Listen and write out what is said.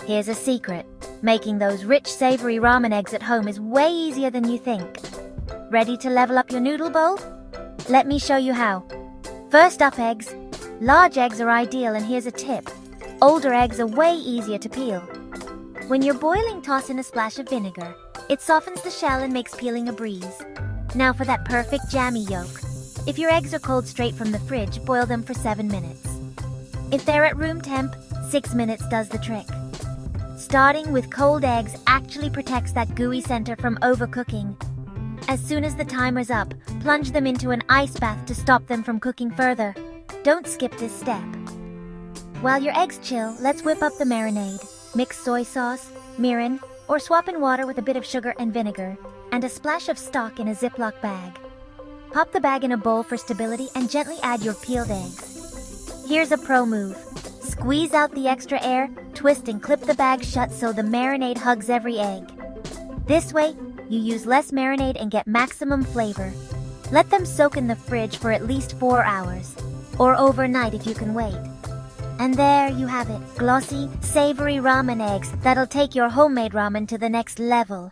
Here's a secret. Making those rich, savory ramen eggs at home is way easier than you think. Ready to level up your noodle bowl? Let me show you how. First up, eggs. Large eggs are ideal, and here's a tip. Older eggs are way easier to peel. When you're boiling, toss in a splash of vinegar. It softens the shell and makes peeling a breeze. Now for that perfect jammy yolk. If your eggs are cold straight from the fridge, boil them for 7 minutes. If they're at room temp, 6 minutes does the trick. Starting with cold eggs actually protects that gooey center from overcooking. As soon as the timer's up, plunge them into an ice bath to stop them from cooking further. Don't skip this step. While your eggs chill, let's whip up the marinade. Mix soy sauce, mirin, or swap in water with a bit of sugar and vinegar, and a splash of stock in a Ziploc bag. Pop the bag in a bowl for stability and gently add your peeled eggs. Here's a pro move. Squeeze out the extra air, twist and clip the bag shut so the marinade hugs every egg. This way, you use less marinade and get maximum flavor. Let them soak in the fridge for at least 4 hours, or overnight if you can wait. And there you have it, glossy, savory ramen eggs that'll take your homemade ramen to the next level.